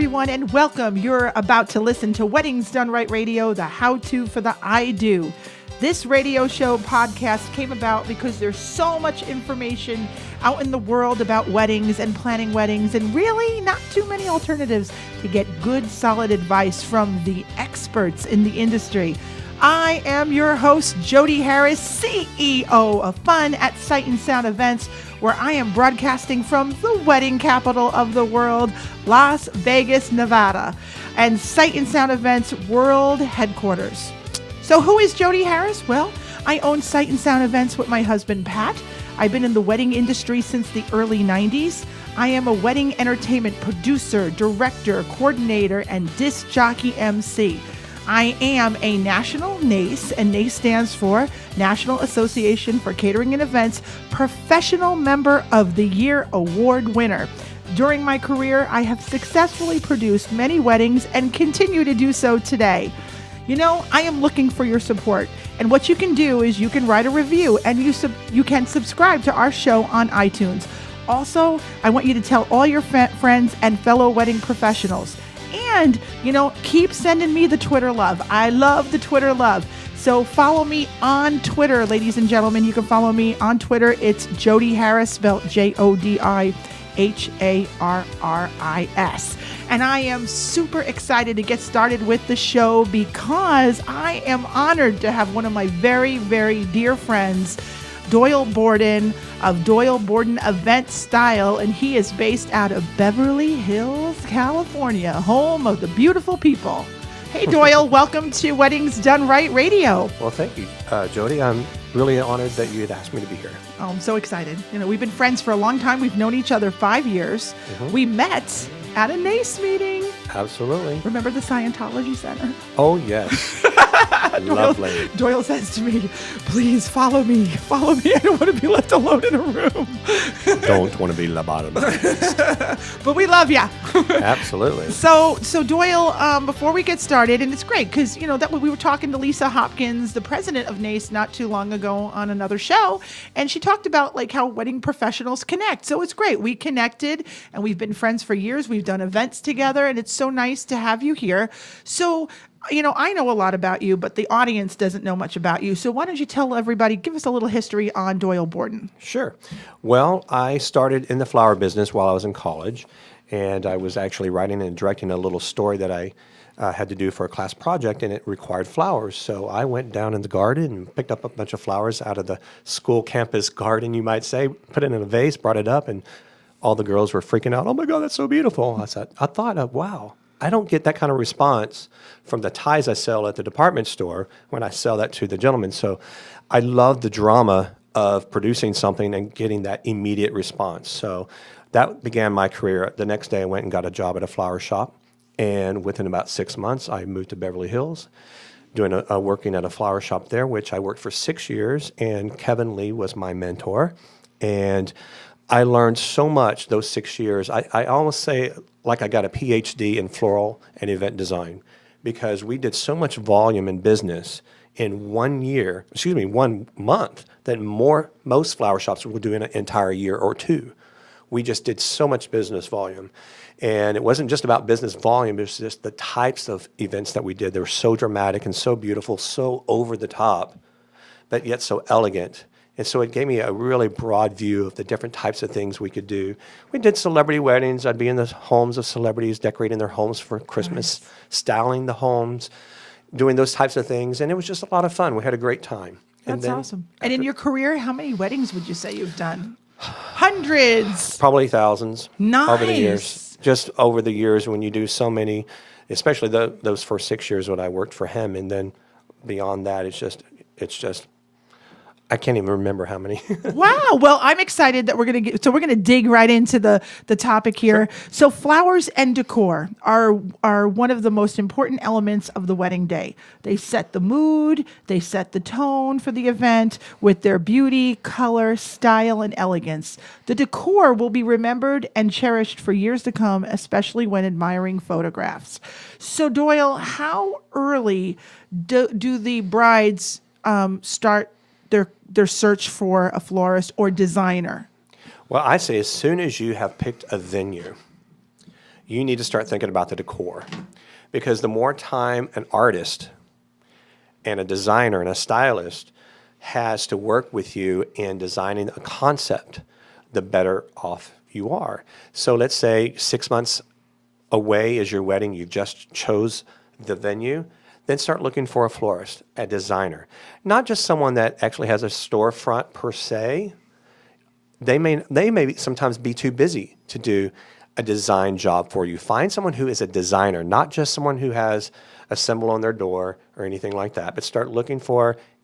everyone, and welcome. You're about to listen to Weddings Done Right Radio, the how-to for the I do. This radio show podcast came about because there's so much information out in the world about weddings and planning weddings, and really not too many alternatives to get good, solid advice from the experts in the industry. I am your host, Jody Harris, CEO of Fun at Sight and Sound Events, where I am broadcasting from the wedding capital of the world, Las Vegas, Nevada, and Sight and Sound Events World Headquarters. So who is Jody Harris? Well, I own Sight and Sound Events with my husband, Pat. I've been in the wedding industry since the early 90s. I am a wedding entertainment producer, director, coordinator, and disc jockey MC. I am a national NACE, and NACE stands for National Association for Catering and Events Professional Member of the Year Award winner. During my career, I have successfully produced many weddings and continue to do so today. You know, I am looking for your support, and what you can do is you can write a review, and you can subscribe to our show on iTunes. Also, I want you to tell all your friends and fellow wedding professionals. And, keep sending me the Twitter love. I love the Twitter love. So follow me on Twitter, ladies and gentlemen. You can follow me on Twitter. It's Jody Harris, spelled JodiHarris. And I am super excited to get started with the show because I am honored to have one of my very, very dear friends, Doyle Borden of Doyle Borden Event Style, and he is based out of Beverly Hills, California, home of the beautiful people. Hey, Doyle, welcome to Weddings Done Right Radio. Well, thank you, Jody. I'm really honored that you had asked me to be here. Oh, I'm so excited. We've been friends for a long time. We've known each other 5 years. Mm-hmm. We met at a NACE meeting. Absolutely. Remember the Scientology Center? Oh, yes. Lovely. Doyle says to me, please follow me. Follow me. I don't want to be left alone in a room. Don't want to be lobotomized. But we love you. Absolutely. So Doyle, before we get started, and it's great because, that we were talking to Lisa Hopkins, the president of NACE, not too long ago on another show, and she talked about how wedding professionals connect. So it's great. We connected, and we've been friends for years. We've done events together, and it's so nice to have you here. So, I know a lot about you, but the audience doesn't know much about you. So why don't you tell everybody, give us a little history on Doyle Borden. Sure. Well, I started in the flower business while I was in college, and I was actually writing and directing a little story that I had to do for a class project, and it required flowers. So I went down in the garden and picked up a bunch of flowers out of the school campus garden, you might say, put it in a vase, brought it up, and all the girls were freaking out. Oh, my God, that's so beautiful. I thought, wow. I don't get that kind of response from the ties I sell at the department store when I sell that to the gentleman. So I love the drama of producing something and getting that immediate response. So that began my career. The next day I went and got a job at a flower shop. And within about 6 months, I moved to Beverly Hills, working at a flower shop there, which I worked for 6 years. And Kevin Lee was my mentor. And I learned so much those 6 years. I almost say like I got a PhD in floral and event design because we did so much volume in business in 1 month than most flower shops will do in an entire year or two. We just did so much business volume. And it wasn't just about business volume, it was just the types of events that we did. They were so dramatic and so beautiful, so over the top, but yet so elegant. And so it gave me a really broad view of the different types of things we could do. We did celebrity weddings. I'd be in the homes of celebrities, decorating their homes for Christmas, nice. Styling the homes, doing those types of things. And it was just a lot of fun. We had a great time. That's awesome. And in your career, how many weddings would you say you've done? Hundreds. Probably thousands. Nice. Over the years. Just over the years when you do so many, especially those first 6 years when I worked for him. And then beyond that, it's just I can't even remember how many. Wow. Well, I'm excited that we're going to dig right into the topic here. Sure. So flowers and decor are one of the most important elements of the wedding day. They set the mood, they set the tone for the event with their beauty, color, style, and elegance. The decor will be remembered and cherished for years to come, especially when admiring photographs. So Doyle, how early do the brides start their search for a florist or designer? Well, I say as soon as you have picked a venue, you need to start thinking about the decor. Because the more time an artist and a designer and a stylist has to work with you in designing a concept, the better off you are. So let's say 6 months away is your wedding, you've just chose the venue, then start looking for a florist, a designer. Not just someone that actually has a storefront per se. They may sometimes be too busy to do a design job for you. Find someone who is a designer, not just someone who has a symbol on their door or anything like that, but start looking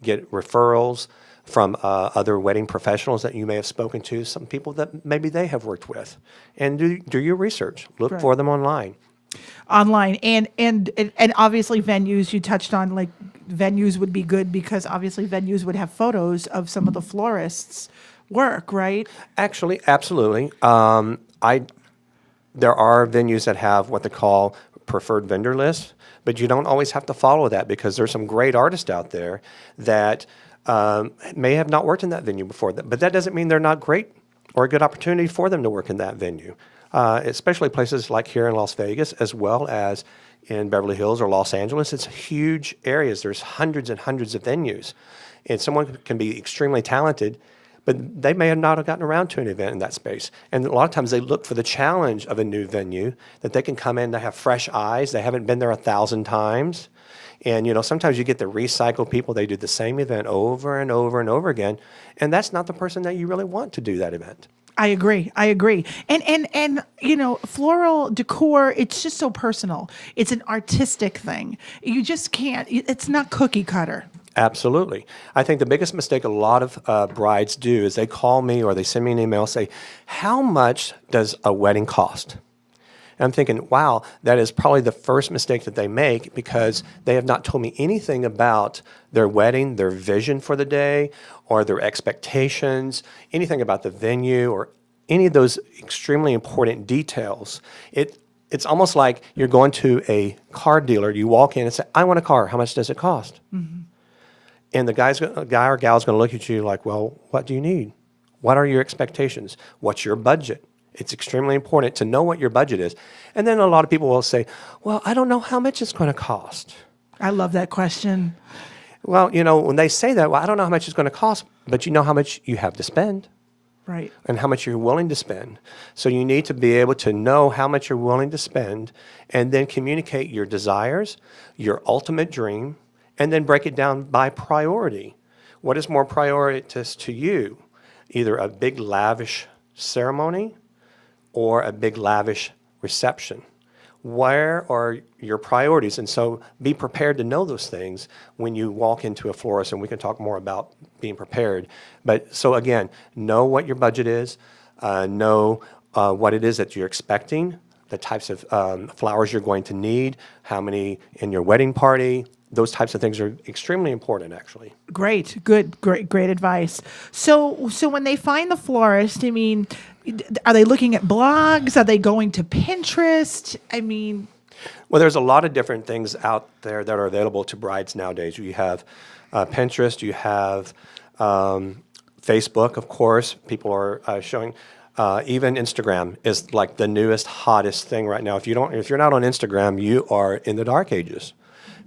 get referrals from other wedding professionals that you may have spoken to, some people that maybe they have worked with, and do your research. Look for them online. Online and obviously venues you touched on, like venues would be good because obviously venues would have photos of some of the florists' work, right? Actually, absolutely. There are venues that have what they call preferred vendor lists, but you don't always have to follow that because there's some great artists out there that may have not worked in that venue before. But that doesn't mean they're not great or a good opportunity for them to work in that venue, especially places like here in Las Vegas as well as in Beverly Hills or Los Angeles. It's huge areas. There's hundreds and hundreds of venues. And someone can be extremely talented, but they may have not have gotten around to an event in that space. And a lot of times they look for the challenge of a new venue that they can come in, they have fresh eyes, they haven't been there 1,000 times. And, sometimes you get the recycled people, they do the same event over and over and over again. And that's not the person that you really want to do that event. I agree. And floral decor, it's just so personal. It's an artistic thing. You just can't, it's not cookie cutter. Absolutely. I think the biggest mistake a lot of brides do is they call me or they send me an email and say, how much does a wedding cost? And I'm thinking, wow, that is probably the first mistake that they make because they have not told me anything about their wedding, their vision for the day, or their expectations, anything about the venue or any of those extremely important details. It's almost like you're going to a car dealer. You walk in and say, I want a car. How much does it cost? Mm-hmm. And the guy or gal is going to look at you like, well, what do you need? What are your expectations? What's your budget? It's extremely important to know what your budget is. And then a lot of people will say, well, I don't know how much it's going to cost. I love that question. Well, when they say that, well, I don't know how much it's going to cost, but you know how much you have to spend. Right. And how much you're willing to spend. So you need to be able to know how much you're willing to spend and then communicate your desires, your ultimate dream, and then break it down by priority. What is more prioritous to you? Either a big lavish ceremony or a big lavish reception. Where are your priorities? And so be prepared to know those things when you walk into a florist, and we can talk more about being prepared. But so again, know what your budget is, know what it is that you're expecting, the types of flowers you're going to need, how many in your wedding party. Those types of things are extremely important, actually. Great advice. So when they find the florist, are they looking at blogs? Are they going to Pinterest? Well, there's a lot of different things out there that are available to brides nowadays. You have Pinterest, you have Facebook, of course. People are showing. Even Instagram is like the newest, hottest thing right now. If you're not on Instagram, you are in the dark ages.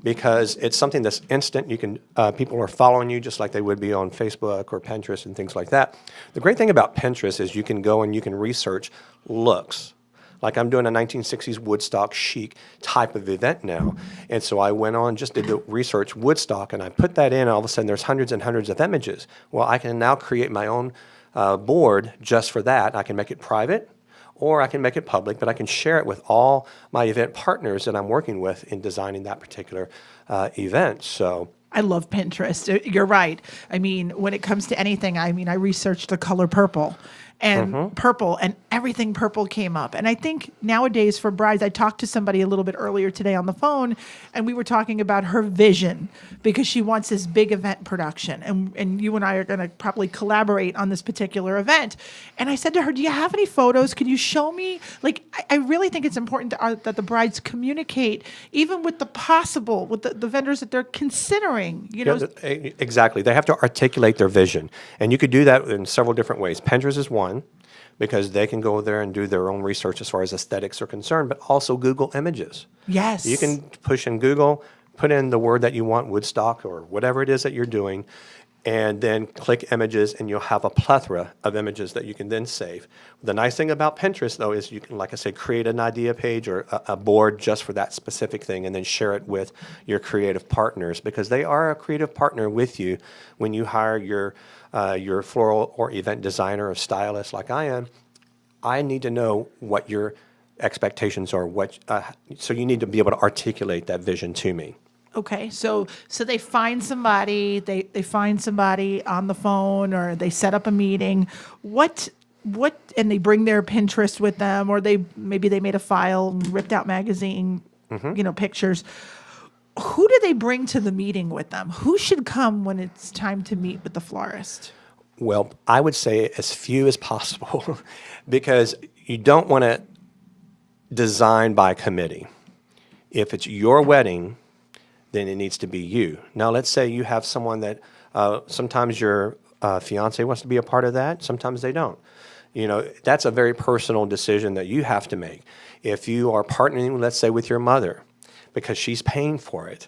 Because it's something that's instant. You can people are following you just like they would be on Facebook or Pinterest and things like that. The great thing about Pinterest is you can go and you can research looks. Like I'm doing a 1960s Woodstock chic type of event now. And so I went on, just did the research Woodstock, and I put that in, and all of a sudden there's hundreds and hundreds of images. Well, I can now create my own board just for that. I can make it private, or I can make it public, but I can share it with all my event partners that I'm working with in designing that particular event. So I love Pinterest. You're right. When it comes to anything, I researched the color purple. And purple, and everything purple came up. And I think nowadays for brides, I talked to somebody a little bit earlier today on the phone, and we were talking about her vision because she wants this big event production. And you and I are going to probably collaborate on this particular event. And I said to her, do you have any photos? Can you show me? I really think it's important that the brides communicate, even with the vendors that they're considering. Exactly. They have to articulate their vision. And you could do that in several different ways. Pinterest is one. one, because they can go there and do their own research as far as aesthetics are concerned, but also Google Images. Yes. You can push in Google, put in the word that you want, Woodstock or whatever it is that you're doing, and then click images, and you'll have a plethora of images that you can then save. The nice thing about Pinterest, though, is you can, like I said, create an idea page or a board just for that specific thing, and then share it with your creative partners, because they are a creative partner with you when you hire your floral or event designer or stylist like I am. I need to know what your expectations are, so you need to be able to articulate that vision to me. Okay, so they find somebody, they find somebody on the phone, or they set up a meeting. What and they bring their Pinterest with them, or maybe they made a file, ripped out magazine, pictures. Who do they bring to the meeting with them? Who should come when it's time to meet with the florist? Well, I would say as few as possible, because you don't want to design by committee. If it's your wedding, then it needs to be you. Now, let's say you have someone that sometimes your fiance wants to be a part of that, sometimes they don't. That's a very personal decision that you have to make. If you are partnering, let's say, with your mother, because she's paying for it,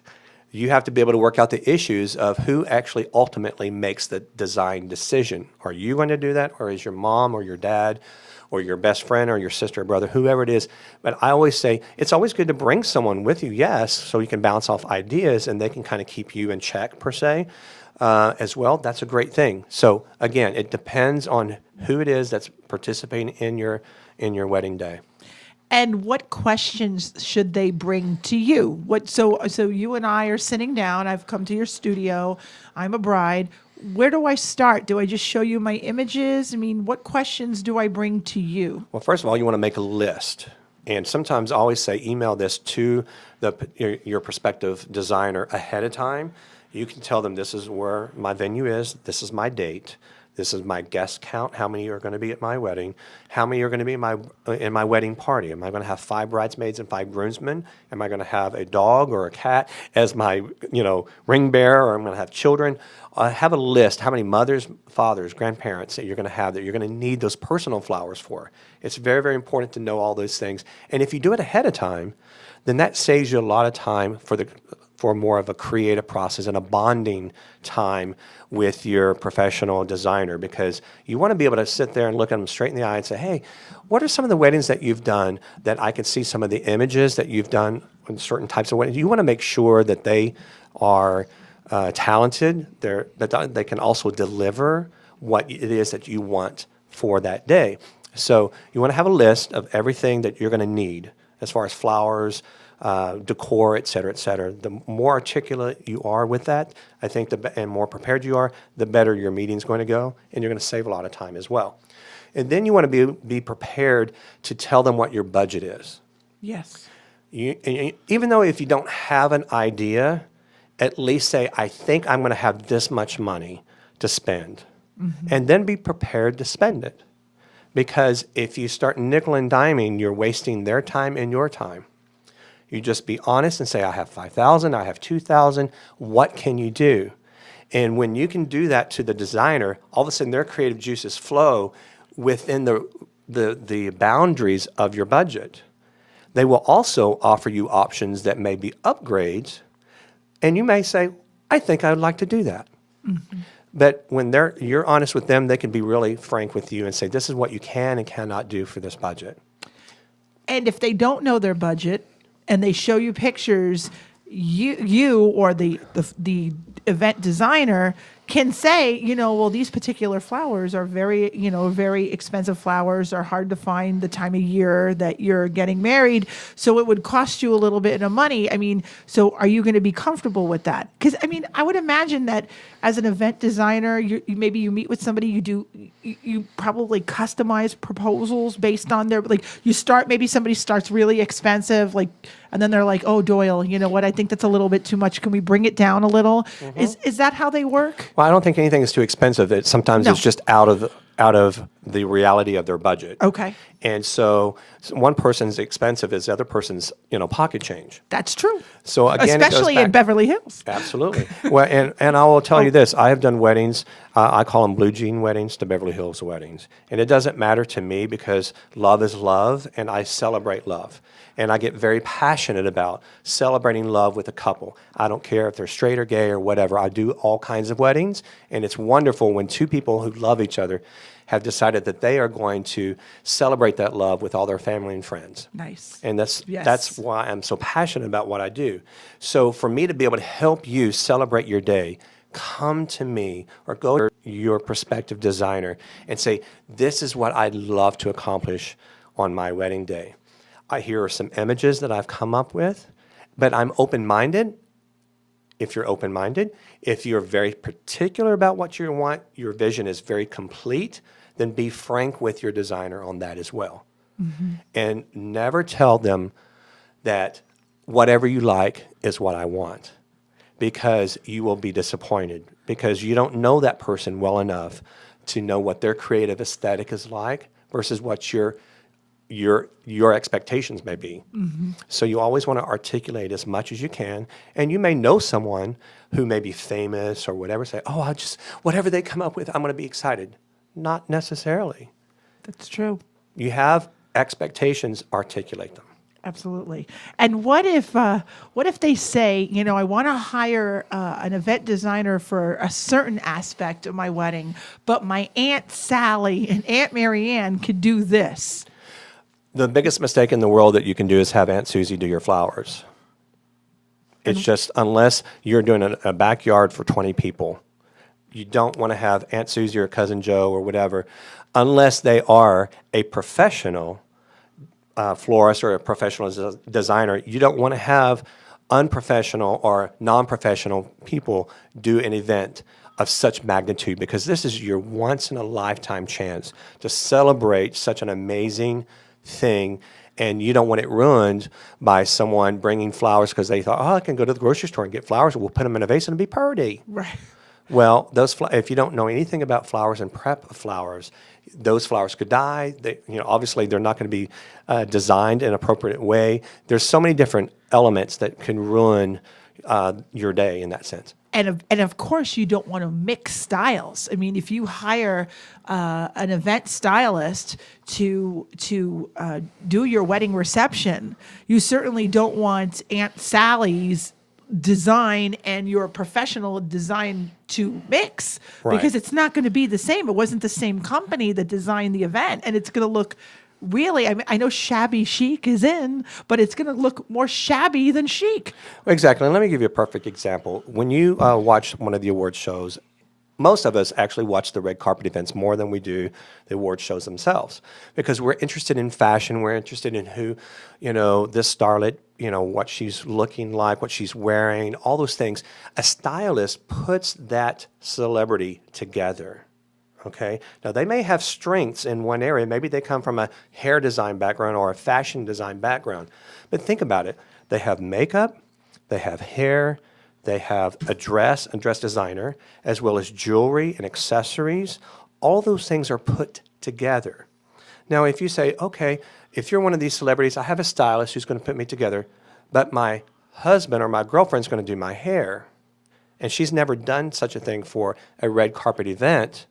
you have to be able to work out the issues of who actually ultimately makes the design decision. Are you going to do that, or is your mom or your dad or your best friend or your sister or brother, whoever it is? But I always say it's always good to bring someone with you, yes, so you can bounce off ideas and they can kind of keep you in check, per se, as well. That's a great thing. So again, it depends on who it is that's participating in your wedding day. And what questions should they bring to you? So you and I are sitting down. I've come to your studio. I'm a bride. Where do I start? Do I just show you my images? I mean, what questions do I bring to you? Well, first of all, you want to make a list. And sometimes I always say email this to your prospective designer ahead of time. You can tell them, this is where my venue is, this is my date, this is my guest count, how many are going to be at my wedding, how many are going to be in my wedding party. Am I going to have 5 bridesmaids and 5 groomsmen? Am I going to have a dog or a cat as my ring bearer, or I'm going to have children? Have a list, how many mothers, fathers, grandparents that you're going to have that you're going to need those personal flowers for. It's very, very important to know all those things. And if you do it ahead of time, then that saves you a lot of time for more of a creative process and a bonding time with your professional designer, because you want to be able to sit there and look at them straight in the eye and say, hey, what are some of the weddings that you've done that I can see some of the images that you've done on certain types of weddings? You want to make sure that they are talented, that they can also deliver what it is that you want for that day. So you want to have a list of everything that you're going to need as far as flowers, decor, et cetera, et cetera. The more articulate you are with that, I think, and more prepared you are, the better your meeting's going to go, and you're going to save a lot of time as well. And then you want to be prepared to tell them what your budget is. Yes. Even though if you don't have an idea, at least say, I think I'm going to have this much money to spend. Mm-hmm. And then be prepared to spend it. Because if you start nickel and diming, you're wasting their time and your time. You just be honest and say, I have $5,000, I have $2,000. What can you do? And when you can do that to the designer, all of a sudden their creative juices flow within the boundaries of your budget. They will also offer you options that may be upgrades, and you may say, I think I would like to do that. Mm-hmm. But when you're honest with them, they can be really frank with you and say, this is what you can and cannot do for this budget. And if they don't know their budget and they show you pictures, you or the event designer can say, well, these particular flowers are very expensive flowers, are hard to find the time of year that you're getting married. So it would cost you a little bit of money. I mean, so are you going to be comfortable with that? Because, I would imagine that as an event designer, maybe you meet with somebody, you probably customize proposals based on maybe somebody starts really expensive, and then they're like, oh, Doyle, you know what? I think that's a little bit too much. Can we bring it down a little? Mm-hmm. Is that how they work? Well, I don't think anything is too expensive. Sometimes it's just out of the reality of their budget. Okay. And so one person's expensive is the other person's, pocket change. That's true. So again, especially in Beverly Hills. Absolutely. Well, and I will tell you this: I have done weddings. I call them blue jean weddings to Beverly Hills weddings, and it doesn't matter to me because love is love, and I celebrate love, and I get very passionate about celebrating love with a couple. I don't care if they're straight or gay or whatever. I do all kinds of weddings, and it's wonderful when two people who love each other have decided that they are going to celebrate that love with all their family and friends. Nice. And that's why I'm so passionate about what I do. So for me to be able to help you celebrate your day, come to me or go to your prospective designer and say, this is what I'd love to accomplish on my wedding day. Here are some images that I've come up with, but I'm open-minded. If you're open-minded, if you're very particular about what you want, your vision is very complete, then be frank with your designer on that as well. Mm-hmm. And never tell them that whatever you like is what I want, because you will be disappointed, because you don't know that person well enough to know what their creative aesthetic is like versus what your expectations may be. Mm-hmm. So you always want to articulate as much as you can. And you may know someone who may be famous or whatever, say, oh, whatever they come up with, I'm going to be excited. Not necessarily. That's true. You have expectations, articulate them. Absolutely. And what if they say, I want to hire an event designer for a certain aspect of my wedding, but my Aunt Sally and Aunt Mary Ann could do this? The biggest mistake in the world that you can do is have Aunt Susie do your flowers. It's just, unless you're doing a backyard for 20 people, you don't want to have Aunt Susie or Cousin Joe or whatever, unless they are a professional florist or a professional designer. You don't want to have unprofessional or non-professional people do an event of such magnitude, because this is your once-in-a-lifetime chance to celebrate such an amazing thing, and you don't want it ruined by someone bringing flowers because they thought, I can go to the grocery store and get flowers. We'll put them in a vase and it'll be pretty. Right. Well, if you don't know anything about flowers and prep flowers, those flowers could die. Obviously, they're not going to be designed in an appropriate way. There's so many different elements that can ruin your day in that sense. And of course, you don't want to mix styles. I mean, if you hire an event stylist to do your wedding reception, you certainly don't want Aunt Sally's design and your professional design to mix, because it's not going to be the same. It wasn't the same company that designed the event, and it's going to look really, I know shabby chic is in, but it's going to look more shabby than chic. Exactly. And let me give you a perfect example. When you watch one of the award shows, most of us actually watch the red carpet events more than we do the award shows themselves, because we're interested in fashion. We're interested in who, this starlet, what she's looking like, what she's wearing, all those things. A stylist puts that celebrity together. Okay. Now, they may have strengths in one area. Maybe they come from a hair design background or a fashion design background. But think about it. They have makeup, they have hair, they have a dress designer, as well as jewelry and accessories. All those things are put together. Now, if you say, okay, if you're one of these celebrities, I have a stylist who's going to put me together, but my husband or my girlfriend's going to do my hair, and she's never done such a thing for a red carpet event,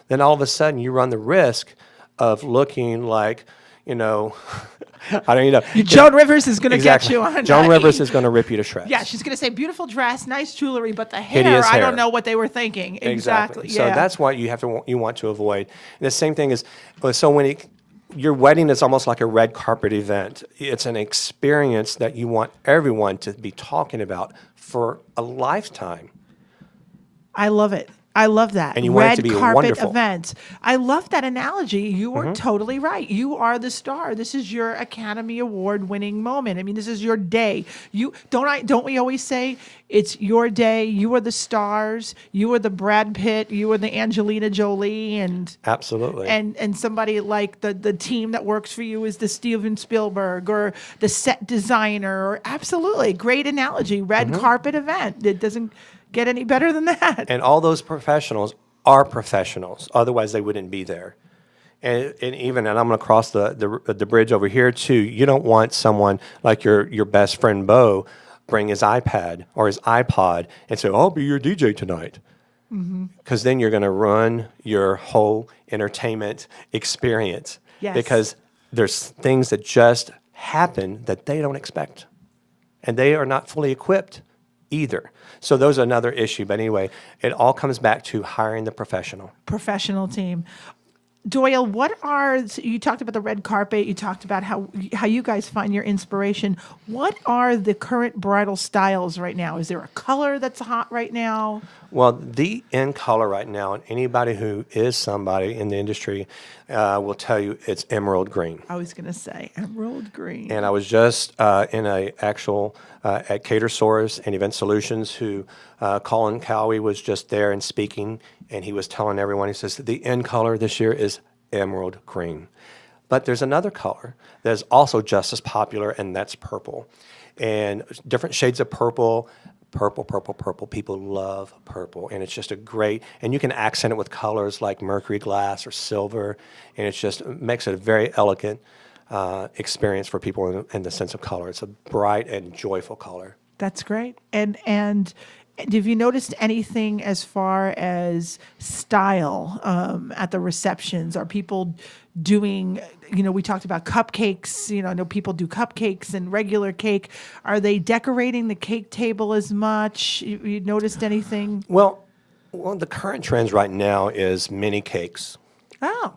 then all of a sudden you run the risk of looking like, I don't know. Joan Rivers is going to get you on. Joan Rivers is going to rip you to shreds. Yeah, she's going to say, beautiful dress, nice jewelry, but the hair, I don't know what they were thinking. Exactly. So that's what you want to avoid. And the same thing is, so when your wedding is almost like a red carpet event. It's an experience that you want everyone to be talking about for a lifetime. I love it. I love that. And you want it to be red carpet wonderful. Event. I love that analogy. You are totally right. You are the star. This is your Academy Award winning moment. I mean, this is your day. Don't we always say it's your day? You are the stars. You are the Brad Pitt. You are the Angelina Jolie, and absolutely. And somebody like the team that works for you is the Steven Spielberg or the set designer. Or absolutely great analogy. Red carpet event. It doesn't get any better than that. And all those professionals are professionals. Otherwise, they wouldn't be there. And even, and I'm going to cross the bridge over here too. You don't want someone like your best friend Bo bring his iPad or his iPod and say, "I'll be your DJ tonight," because then you're going to ruin your whole entertainment experience. Yes. Because there's things that just happen that they don't expect, and they are not fully equipped either. So those are another issue. But anyway, it all comes back to hiring the Professional team. Doyle, so you talked about the red carpet, you talked about how you guys find your inspiration. What are the current bridal styles right now? Is there a color that's hot right now? Well, the in color right now, and anybody who is somebody in the industry will tell you it's emerald green. I was going to say emerald green. And I was just in a actual at Catersaurus and Event Solutions, who Colin Cowie was just there and speaking, and he was telling everyone, he says, the in color this year is emerald green. But there's another color that is also just as popular, and that's purple. And different shades of purple. Purple. People love purple, and it's just a great, and you can accent it with colors like mercury glass or silver, and it makes it a very elegant experience for people in the sense of color. It's a bright and joyful color. That's great. And have you noticed anything as far as style at the receptions? Are people doing, we talked about cupcakes, I know people do cupcakes and regular cake. Are they decorating the cake table as much? You noticed anything? Well, the current trends right now is mini cakes. Oh.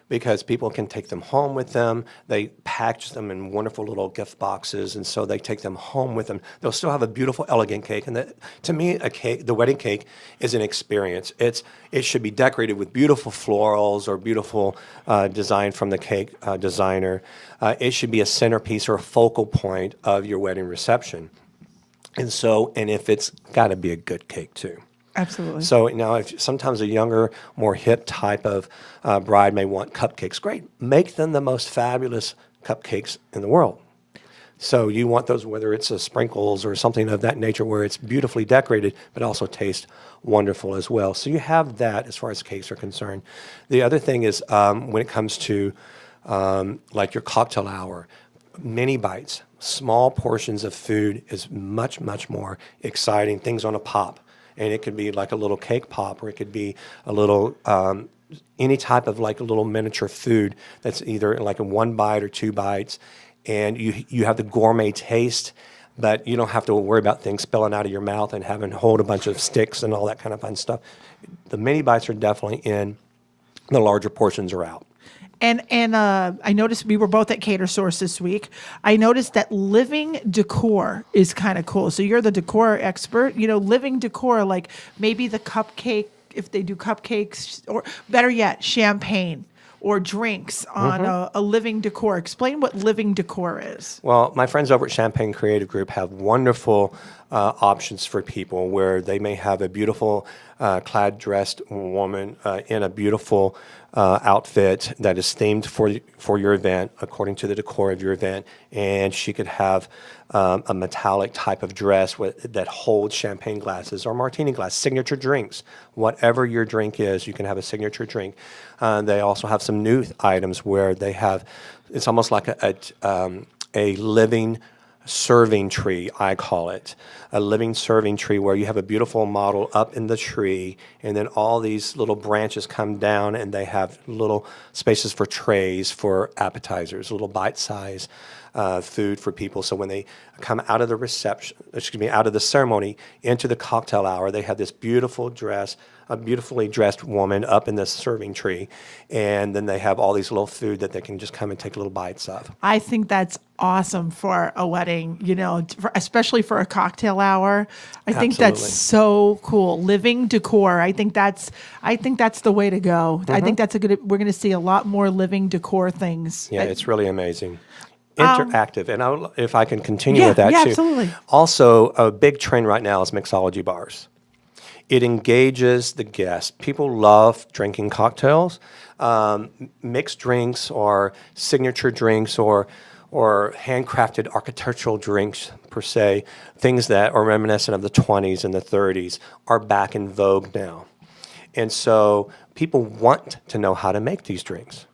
Because people can take them home with them. They package them in wonderful little gift boxes, and so they take them home with them. They'll still have a beautiful, elegant cake. And to me, the wedding cake is an experience. It should be decorated with beautiful florals or beautiful design from the cake designer. It should be a centerpiece or a focal point of your wedding reception. And if it's got to be a good cake too. Absolutely. So now, if sometimes a younger, more hip type of bride may want cupcakes, great. Make them the most fabulous cupcakes in the world. So you want those, whether it's a sprinkles or something of that nature, where it's beautifully decorated, but also tastes wonderful as well. So you have that as far as cakes are concerned. The other thing is when it comes to like your cocktail hour, mini bites, small portions of food is much, much more exciting. Things on a pop. And it could be like a little cake pop, or it could be a little, any type of like a little miniature food that's either like in 1 bite or 2 bites. And you have the gourmet taste, but you don't have to worry about things spilling out of your mouth and having to hold a bunch of sticks and all that kind of fun stuff. The mini bites are definitely in, the larger portions are out. And I noticed we were both at Catersaurus this week. I noticed that living decor is kind of cool. So you're the decor expert. Living decor, like maybe the cupcake, if they do cupcakes, or better yet, champagne or drinks on a living decor. Explain what living decor is. Well, my friends over at Champagne Creative Group have wonderful options for people, where they may have a beautiful clad dressed woman in a beautiful outfit that is themed for your event according to the decor of your event, and she could have a metallic type of dress that holds champagne glasses or martini glass, signature drinks. Whatever your drink is, you can have a signature drink. They also have some new items where they have, it's almost like a living serving tree, I call it. A living serving tree, where you have a beautiful model up in the tree, and then all these little branches come down, and they have little spaces for trays for appetizers, little bite-sized food for people. So when they come out of the out of the ceremony into the cocktail hour, they have this beautiful dress, a beautifully dressed woman up in this serving tree, and then they have all these little food that they can just come and take little bites of. I think that's awesome for a wedding, especially for a cocktail hour. I think that's so cool. Living decor. I think that's the way to go. I think we're going to see a lot more living decor things. Yeah, it's really amazing. Interactive, and if I can continue with that too. Absolutely. Also, a big trend right now is mixology bars. It engages the guest. People love drinking cocktails, mixed drinks, or signature drinks, or handcrafted architectural drinks per se. Things that are reminiscent of the 20s and the 30s are back in vogue now, and so people want to know how to make these drinks.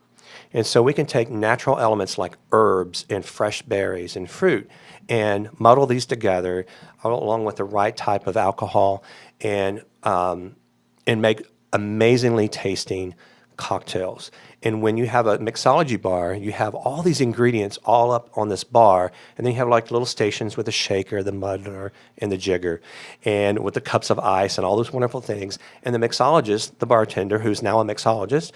And so we can take natural elements like herbs and fresh berries and fruit and muddle these together along with the right type of alcohol and make amazingly tasting cocktails. And when you have a mixology bar, you have all these ingredients all up on this bar, and then you have like little stations with the shaker, the muddler, and the jigger, and with the cups of ice and all those wonderful things. And the mixologist, the bartender, who's now a mixologist,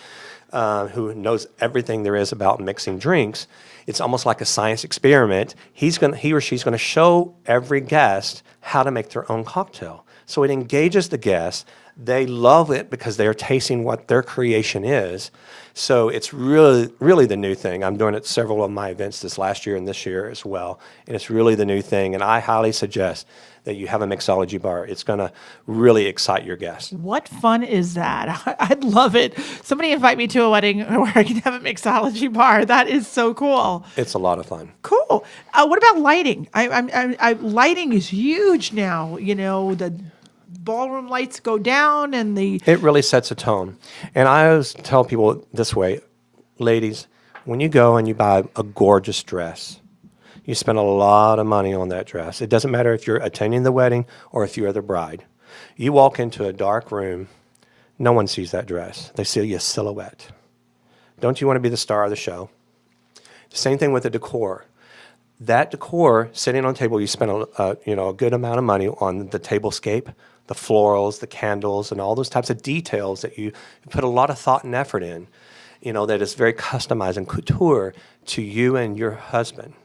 who knows everything there is about mixing drinks, it's almost like a science experiment. He or she's going to show every guest how to make their own cocktail. So it engages the guests. They love it because they are tasting what their creation is. So it's really, really the new thing. I'm doing it at several of my events this last year and this year as well. And it's really the new thing. And I highly suggest that you have a mixology bar. It's going to really excite your guests. What fun is that? I'd love it. Somebody invite me to a wedding where I can have a mixology bar. That is so cool. It's a lot of fun. Cool. What about lighting? Lighting is huge now. You know, the ballroom lights go down and It really sets a tone. And I always tell people this way, ladies, when you go and you buy a gorgeous dress, you spend a lot of money on that dress. It doesn't matter if you're attending the wedding or if you're the bride. You walk into a dark room, no one sees that dress. They see a silhouette. Don't you want to be the star of the show? The same thing with the decor. That decor, sitting on the table, you spend a good amount of money on the tablescape, the florals, the candles, and all those types of details that you put a lot of thought and effort in, that is very customized and couture to you and your husband.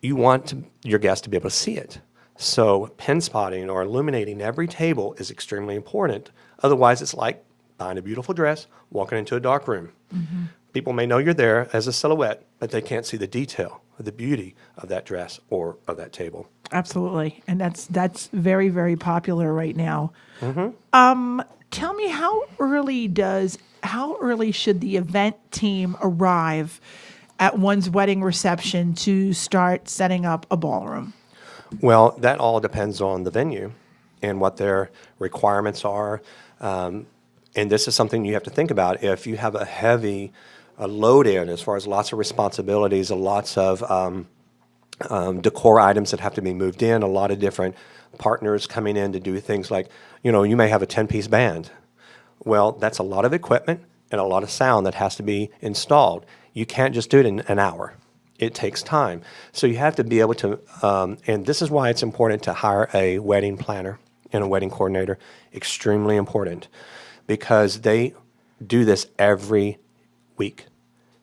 You want your guests to be able to see it. So pin spotting or illuminating every table is extremely important. Otherwise, it's like buying a beautiful dress, walking into a dark room. Mm-hmm. People may know you're there as a silhouette, but they can't see the detail or the beauty of that dress or of that table. Absolutely. And that's very, very popular right now. Mm-hmm. Tell me, how early should the event team arrive at one's wedding reception to start setting up a ballroom? Well, that all depends on the venue and what their requirements are. And this is something you have to think about. If you have a load in as far as lots of responsibilities, lots of decor items that have to be moved in, a lot of different partners coming in to do things like, you may have a 10-piece band. Well, that's a lot of equipment and a lot of sound that has to be installed. You can't just do it in an hour. It takes time. So you have to be able to, and this is why it's important to hire a wedding planner and a wedding coordinator. Extremely important, because they do this every week.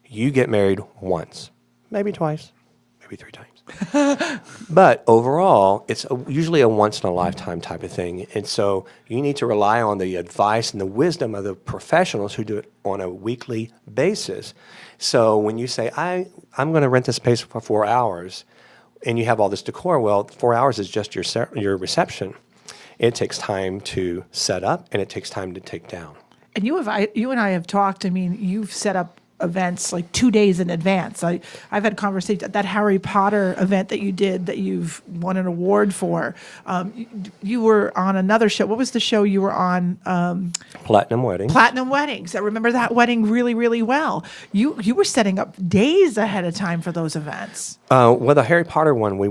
You get married once, maybe twice, maybe 3 times. But overall, it's usually a once-in-a-lifetime type of thing. And so you need to rely on the advice and the wisdom of the professionals who do it on a weekly basis. So when you say, I'm going to rent this space for 4 hours, and you have all this decor, well, 4 hours is just your reception. It takes time to set up, and it takes time to take down. And you and I have talked. I mean, you've set up events like 2 days in advance. I've had conversations. That Harry Potter event that you did, that you've won an award for. You were on another show. What was the show you were on? Platinum Weddings. Platinum Weddings. I remember that wedding really, really well. You were setting up days ahead of time for those events. Well, the Harry Potter one, we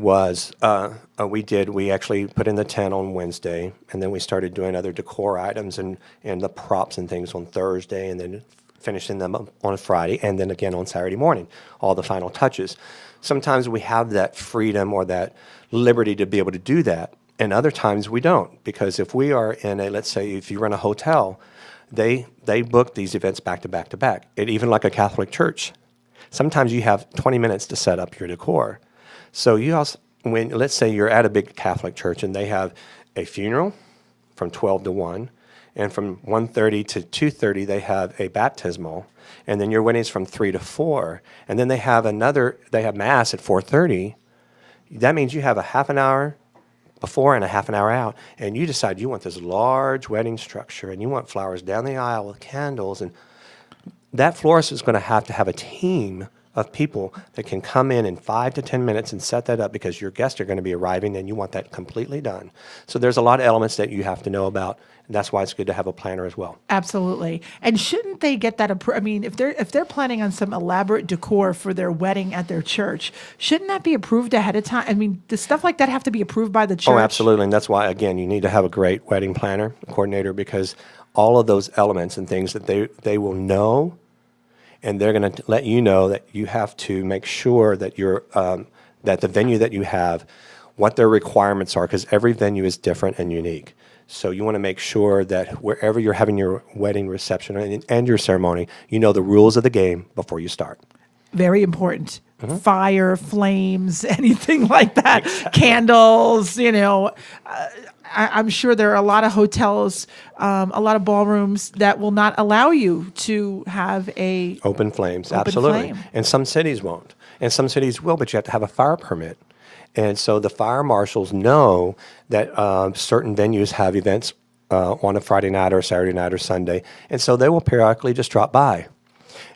actually put in the tent on Wednesday, and then we started doing other decor items and the props and things on Thursday, and then finishing them up on Friday, and then again on Saturday morning, all the final touches. Sometimes we have that freedom or that liberty to be able to do that, and other times we don't, because if we are in let's say if you run a hotel, they book these events back to back to back. And even like a Catholic church, sometimes you have 20 minutes to set up your decor. So you also, let's say you're at a big Catholic church and they have a funeral from 12 to 1, and from 1:30 to 2:30 they have a baptismal, and then your wedding's from 3 to 4, and then they have mass at 4:30. That means you have a half an hour before and a half an hour out, and you decide you want this large wedding structure, and you want flowers down the aisle with candles, and that florist is going to have a team of people that can come in 5 to 10 minutes and set that up because your guests are going to be arriving and you want that completely done. So there's a lot of elements that you have to know about, and that's why it's good to have a planner as well. Absolutely. And shouldn't they get that approved? I mean, if they're planning on some elaborate decor for their wedding at their church, shouldn't that be approved ahead of time? I mean, does stuff like that have to be approved by the church? Oh, absolutely. And that's why, again, you need to have a great wedding planner, coordinator, because all of those elements and things that they will know, and they're going to let you know that you have to make sure that that the venue that you have, what their requirements are, because every venue is different and unique. So you want to make sure that wherever you're having your wedding reception and your ceremony, you know the rules of the game before you start. Very important. Fire, flames, anything like that. Exactly. Candles, I'm sure there are a lot of hotels, a lot of ballrooms that will not allow you to have a open flames. Open Absolutely. flame. And some cities won't. And some cities will, but you have to have a fire permit. And so the fire marshals know that certain venues have events on a Friday night or Saturday night or Sunday. And so they will periodically just drop by.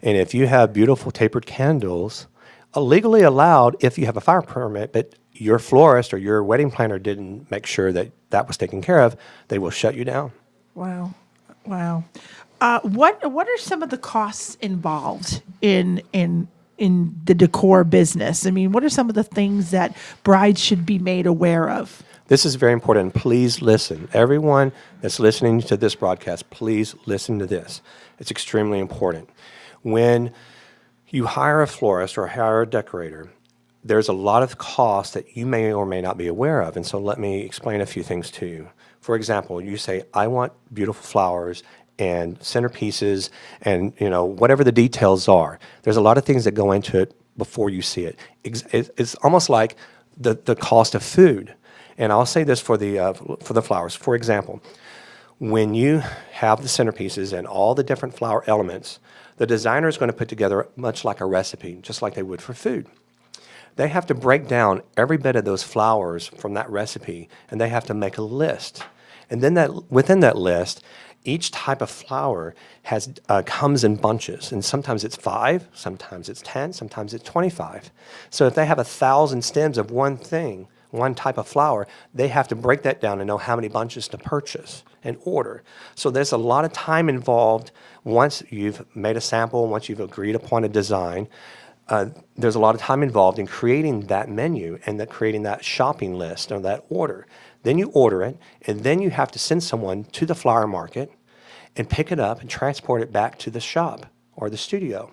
And if you have beautiful tapered candles, legally allowed if you have a fire permit, but your florist or your wedding planner didn't make sure that that was taken care of, they will shut you down. Wow. What are some of the costs involved in the decor business? I mean, what are some of the things that brides should be made aware of? This is very important. Please listen. Everyone that's listening to this broadcast, please listen to this. It's extremely important. When you hire a florist or hire a decorator, there's a lot of costs that you may or may not be aware of. And so let me explain a few things to you. For example, you say, I want beautiful flowers and centerpieces and whatever the details are. There's a lot of things that go into it before you see it. It's almost like the cost of food. And I'll say this for the flowers. For example, when you have the centerpieces and all the different flower elements, the designer is going to put together much like a recipe, just like they would for food. They have to break down every bit of those flowers from that recipe, and they have to make a list. And then within that list, each type of flower comes in bunches, and sometimes it's 5, sometimes it's 10, sometimes it's 25. So if they have 1,000 stems of one thing, one type of flower, they have to break that down and know how many bunches to purchase and order. So there's a lot of time involved once you've made a sample, once you've agreed upon a design. There's a lot of time involved in creating that menu and creating that shopping list or that order. Then you order it, and then you have to send someone to the flower market and pick it up and transport it back to the shop or the studio.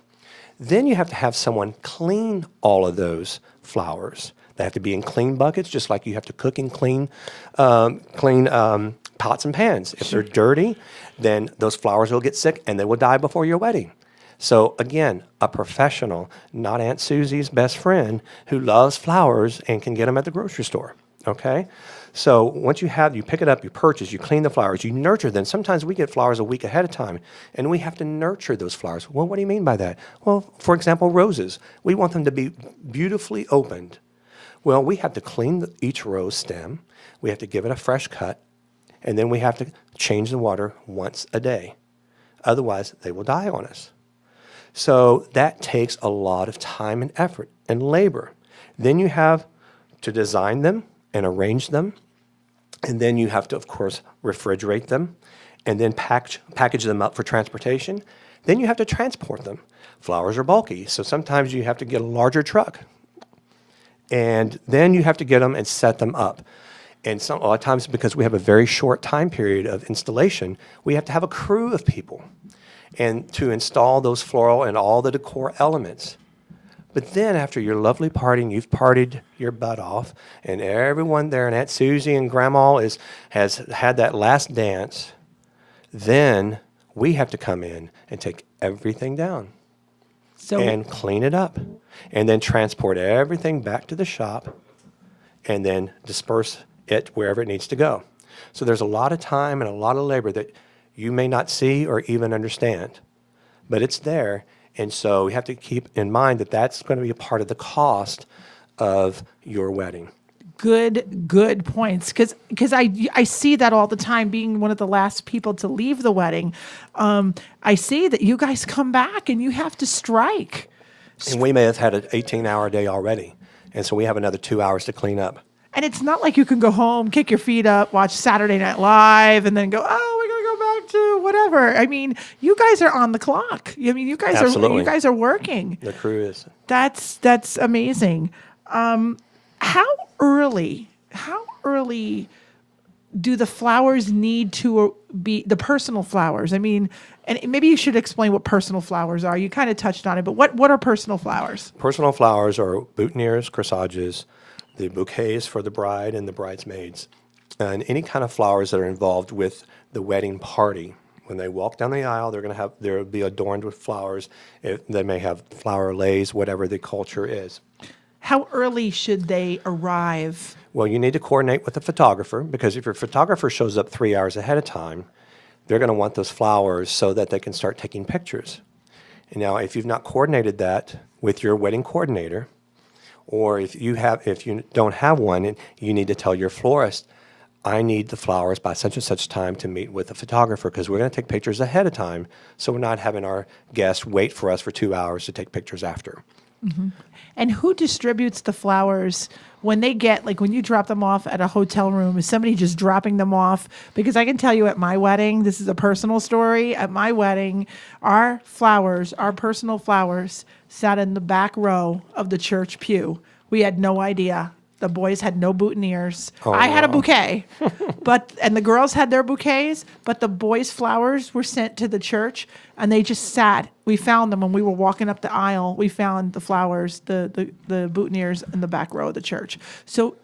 Then you have to have someone clean all of those flowers. They have to be in clean buckets, just like you have to cook in clean pots and pans. If they're dirty, then those flowers will get sick and they will die before your wedding. So again, a professional, not Aunt Susie's best friend, who loves flowers and can get them at the grocery store, okay? So once you pick it up, you purchase, you clean the flowers, you nurture them. Sometimes we get flowers a week ahead of time, and we have to nurture those flowers. Well, what do you mean by that? Well, for example, roses. We want them to be beautifully opened. Well, we have to clean each rose stem, we have to give it a fresh cut, and then we have to change the water once a day. Otherwise, they will die on us. So that takes a lot of time and effort and labor. Then you have to design them and arrange them. And then you have to, of course, refrigerate them and then package them up for transportation. Then you have to transport them. Flowers are bulky, so sometimes you have to get a larger truck. And then you have to get them and set them up. And a lot of times, because we have a very short time period of installation, we have to have a crew of people and to install those floral and all the decor elements. But then after your lovely party, and you've partied your butt off, and everyone there, and Aunt Susie and Grandma has had that last dance, then we have to come in and take everything down and clean it up, and then transport everything back to the shop, and then disperse it wherever it needs to go. So there's a lot of time and a lot of labor that you may not see or even understand, but it's there. And so we have to keep in mind that that's going to be a part of the cost of your wedding. Good points. Because I see that all the time, being one of the last people to leave the wedding. I see that you guys come back and you have to strike. And we may have had an 18-hour day already. And so we have another 2 hours to clean up. And it's not like you can go home, kick your feet up, watch Saturday Night Live, and then go, oh, we're gonna go back to whatever. I mean, you guys are on the clock. I mean, you guys are working. The crew is. That's amazing. How early do the flowers need to be the personal flowers? I mean, and maybe you should explain what personal flowers are. You kind of touched on it, but what are personal flowers? Personal flowers are boutonnieres, corsages, the bouquets for the bride and the bridesmaids, and any kind of flowers that are involved with the wedding party. When they walk down the aisle, they'll be adorned with flowers. They may have flower leis, whatever the culture is. How early should they arrive? Well, you need to coordinate with the photographer, because if your photographer shows up 3 hours ahead of time, they're going to want those flowers so that they can start taking pictures. And now, if you've not coordinated that with your wedding coordinator, or if you don't have one, you need to tell your florist, I need the flowers by such and such time to meet with the photographer, because we're going to take pictures ahead of time, so we're not having our guests wait for us for 2 hours to take pictures after. Mm-hmm. And who distributes the flowers when they get, like when you drop them off at a hotel room? Is somebody just dropping them off? Because I can tell you at my wedding, this is a personal story. At my wedding, our personal flowers, sat in the back row of the church pew. We had no idea. The boys had no boutonnieres. Oh, I had a bouquet, and the girls had their bouquets, but the boys' flowers were sent to the church, and they just sat. We found them when we were walking up the aisle. We found the flowers, the boutonnieres in the back row of the church. So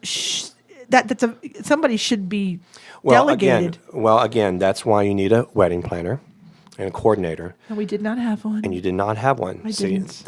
somebody should be delegated. Again, that's why you need a wedding planner and a coordinator. And we did not have one. And you did not have one. I didn't.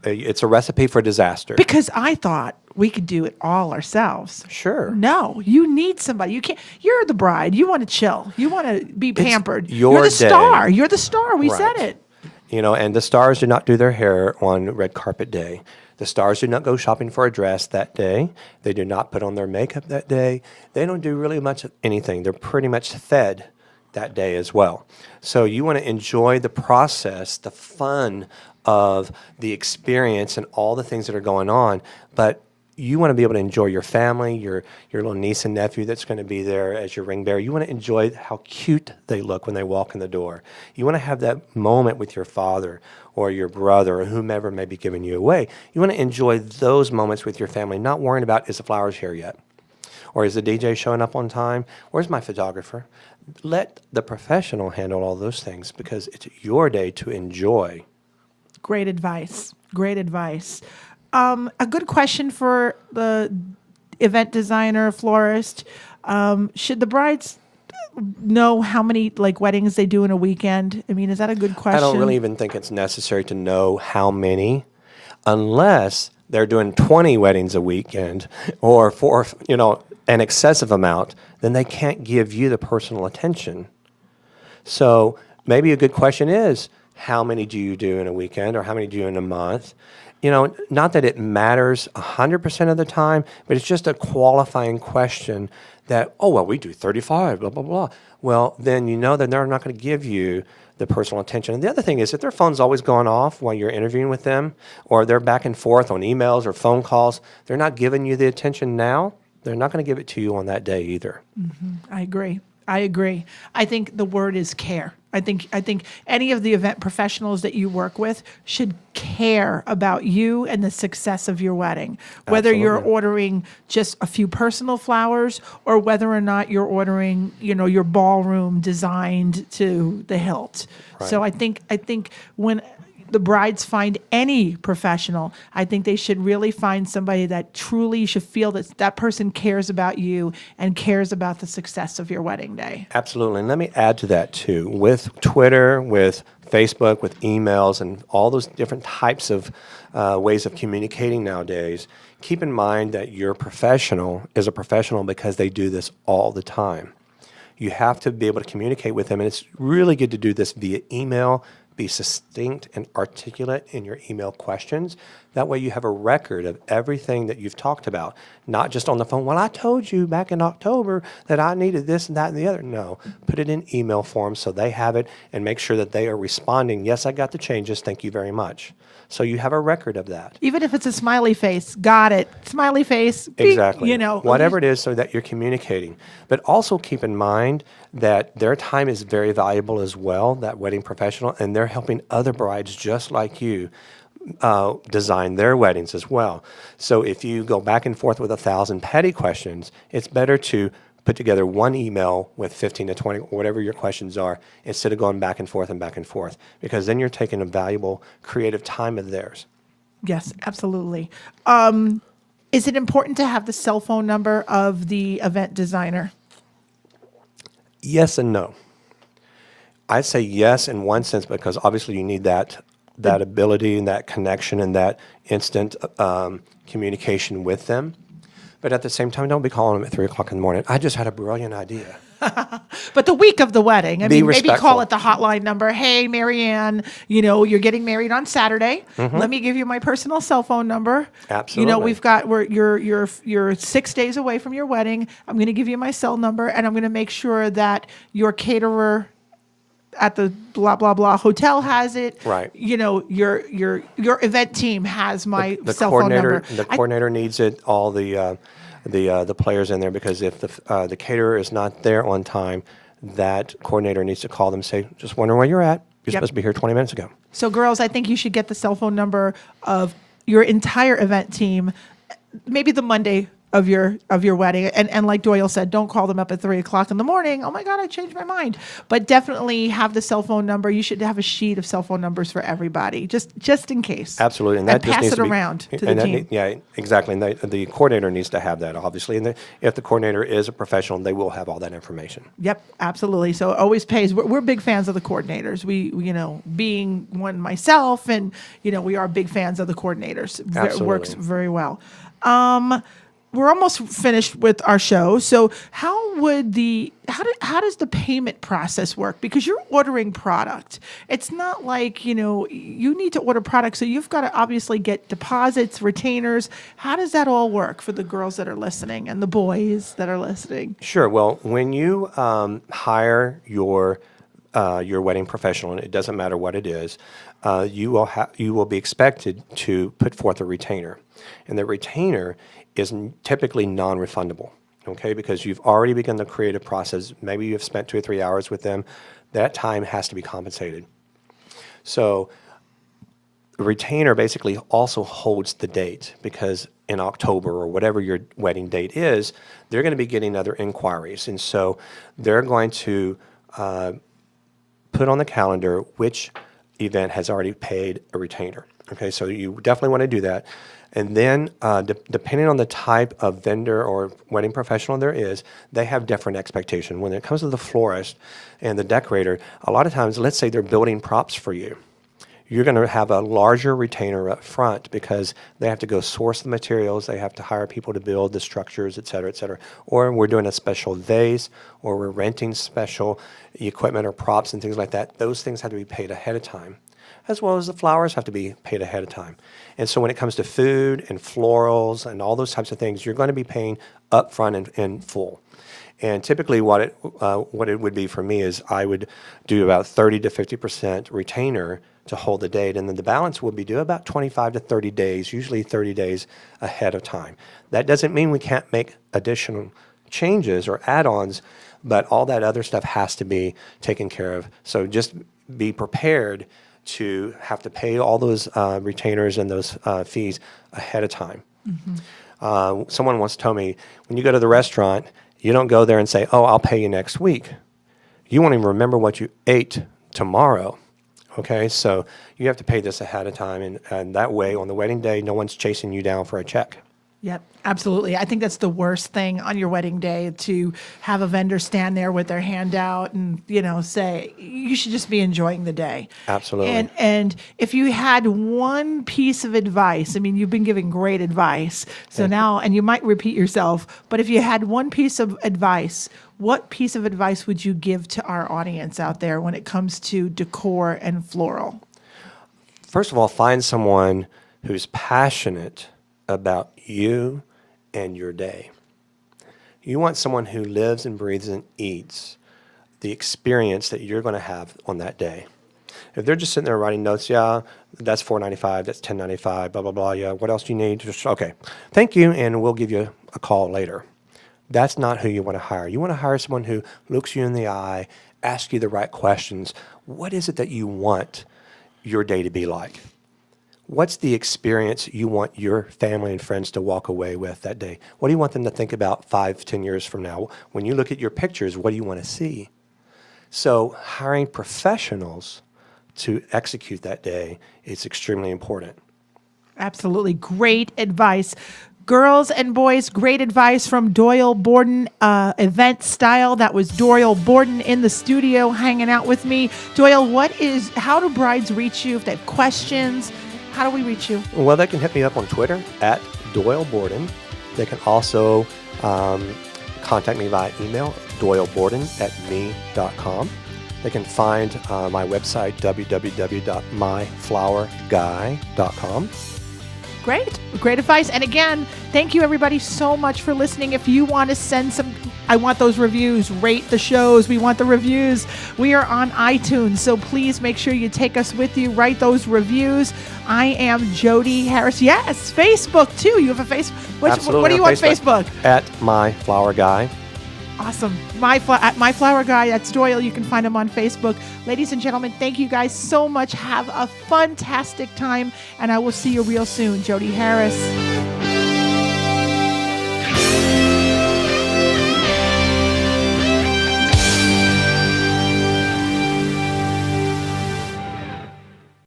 It's a recipe for disaster. Because I thought we could do it all ourselves. Sure. No, you need somebody. You can't. You're the bride. You want to chill. You want to be pampered. You're the day. star. You're the star. We Right. said it. And the stars do not do their hair on red carpet day. The stars do not go shopping for a dress that day. They do not put on their makeup that day. They don't do really much of anything. They're pretty much fed that day as well. So you want to enjoy the process, the fun of the experience and all the things that are going on, but you want to be able to enjoy your family, your little niece and nephew that's going to be there as your ring bearer. You want to enjoy how cute they look when they walk in the door. You want to have that moment with your father or your brother or whomever may be giving you away. You want to enjoy those moments with your family, not worrying about, is the flowers here yet? Or is the DJ showing up on time? Where's my photographer? Let the professional handle all those things, because it's your day to enjoy. Great advice. Great advice. A good question for the event designer, florist. Should the brides know how many weddings they do in a weekend? I mean, is that a good question? I don't really even think it's necessary to know how many, unless they're doing 20 weddings a weekend or for, an excessive amount, then they can't give you the personal attention. So maybe a good question is, how many do you do in a weekend, or how many do you in a month? Not that it matters 100% of the time, but it's just a qualifying question that, we do 35, blah, blah, blah. Well, then that they're not going to give you the personal attention. And the other thing is, if their phone's always going off while you're interviewing with them, or they're back and forth on emails or phone calls, they're not giving you the attention now, they're not going to give it to you on that day either. Mm-hmm. I agree. I think the word is care. I think any of the event professionals that you work with should care about you and the success of your wedding. Whether Absolutely. you're ordering just a few personal flowers, or whether or not you're ordering, your ballroom designed to the hilt. Right. So I think when the brides find any professional, I think they should really find somebody that truly should feel that person cares about you and cares about the success of your wedding day. Absolutely. And let me add to that too. With Twitter, with Facebook, with emails, and all those different types of ways of communicating nowadays, keep in mind that your professional is a professional because they do this all the time. You have to be able to communicate with them, and it's really good to do this via email, be succinct and articulate in your email questions. That way you have a record of everything that you've talked about, not just on the phone. Well, I told you back in October that I needed this and that and the other. No, put it in email form so they have it, and make sure that they are responding. Yes, I got the changes. Thank you very much. So you have a record of that. Even if it's a smiley face, got it. Smiley face. Beep, Exactly. you know, Whatever it is, so that you're communicating. But also keep in mind that their time is very valuable as well, that wedding professional, and they're helping other brides just like you design their weddings as well. So if you go back and forth with 1,000 petty questions, it's better to put together one email with 15 to 20, whatever your questions are, instead of going back and forth, because then you're taking a valuable creative time of theirs. Yes, absolutely. Is it important to have the cell phone number of the event designer? Yes and no. I say yes in one sense because obviously you need that ability and that connection and that instant communication with them. But at the same time, don't be calling them at 3 o'clock in the morning. I just had a brilliant idea. But the week of the wedding, I mean, maybe respectful. call it the hotline number. Hey, Marianne, you're getting married on Saturday. Let me give you my personal cell phone number. Absolutely. You're 6 days away from your wedding. I'm going to give you my cell number, and I'm going to make sure that your caterer at the blah blah blah hotel has it. Right. Your event team has my The cell phone coordinator, number. the coordinator needs it. All the players in there, because if the caterer is not there on time, that coordinator needs to call them and say, "Just wondering where you're at. You're supposed to be here 20 minutes ago." So, girls, I think you should get the cell phone number of your entire event team, maybe the Monday of your wedding. And like Doyle said, don't call them up at 3 o'clock in the morning. Oh my God, I changed my mind. But definitely have the cell phone number. You should have a sheet of cell phone numbers for everybody, just in case. Absolutely, and that pass it around to the team. Yeah, exactly. And the coordinator needs to have that, obviously. And if the coordinator is a professional, they will have all that information. Yep, absolutely. So it always pays. We're big fans of the coordinators. We, being one myself, and we are big fans of the coordinators. It works very well. We're almost finished with our show. So how does the payment process work? Because you're ordering product. It's not like, you need to order product. So you've got to obviously get deposits, retainers. How does that all work for the girls that are listening and the boys that are listening? Sure. Well, when you hire your wedding professional, and it doesn't matter what it is, you will be expected to put forth a retainer. And the retainer is typically non-refundable, okay? Because you've already begun the creative process. Maybe you've spent 2 or 3 hours with them. That time has to be compensated. So the retainer basically also holds the date, because in October or whatever your wedding date is, they're going to be getting other inquiries. And so they're going to put on the calendar which event has already paid a retainer. Okay, so you definitely want to do that. And then depending on the type of vendor or wedding professional there is, they have different expectations. When it comes to the florist and the decorator, a lot of times, let's say they're building props for you. You're going to have a larger retainer up front because they have to go source the materials, they have to hire people to build the structures, et cetera, et cetera. Or we're doing a special vase, or we're renting special equipment or props and things like that. Those things have to be paid ahead of time, as well as the flowers have to be paid ahead of time. And so when it comes to food and florals and all those types of things, you're going to be paying up front and in full. And typically what it would be for me is I would do about 30 to 50% retainer to hold the date, and then the balance would be due about 25 to 30 days, usually 30 days ahead of time. That doesn't mean we can't make additional changes or add-ons, but all that other stuff has to be taken care of. So just be prepared to have to pay all those retainers and those fees ahead of time. Mm-hmm. Someone once told me, when you go to the restaurant, you don't go there and say, "Oh, I'll pay you next week." You won't even remember what you ate tomorrow. Okay, so you have to pay this ahead of time, and that way, on the wedding day, no one's chasing you down for a check. Yep, absolutely. I think that's the worst thing on your wedding day, to have a vendor stand there with their hand out and, say, you should just be enjoying the day. Absolutely. And if you had one piece of advice, I mean, you've been giving great advice. So now, and you might repeat yourself, but if you had one piece of advice, what piece of advice would you give to our audience out there when it comes to decor and floral? First of all, find someone who's passionate about you and your day. You want someone who lives and breathes and eats the experience that you're going to have on that day. If they're just sitting there writing notes, yeah, that's $4.95, that's $10.95, blah, blah, blah, yeah, what else do you need? Just, okay, thank you, and we'll give you a call later. That's not who you want to hire. You want to hire someone who looks you in the eye, asks you the right questions. What is it that you want your day to be like? What's the experience you want your family and friends to walk away with that day? What do you want them to think about 5, 10 years from now? When you look at your pictures, what do you want to see? So hiring professionals to execute that day is extremely important. Absolutely. Great advice. Girls and boys, great advice from Doyle Borden, Event Style. That was Doyle Borden in the studio hanging out with me. Doyle, how do brides reach you if they have questions? How do we reach you? Well, they can hit me up on Twitter at Doyle Borden. They can also contact me via email, doyleborden@me.com. They can find my website, www.myflowerguy.com. Great advice. And again, thank you everybody so much for listening. If you want to send I want those reviews, rate the shows. We want the reviews. We are on iTunes, so please make sure you take us with you. Write those reviews. I am Jody Harris. Yes, Facebook too. You have a Facebook. What are you on Facebook? At My Flower Guy. Awesome. My Flower Guy, that's Doyle. You can find him on Facebook. Ladies and gentlemen, thank you guys so much. Have a fantastic time, and I will see you real soon. Jody Harris.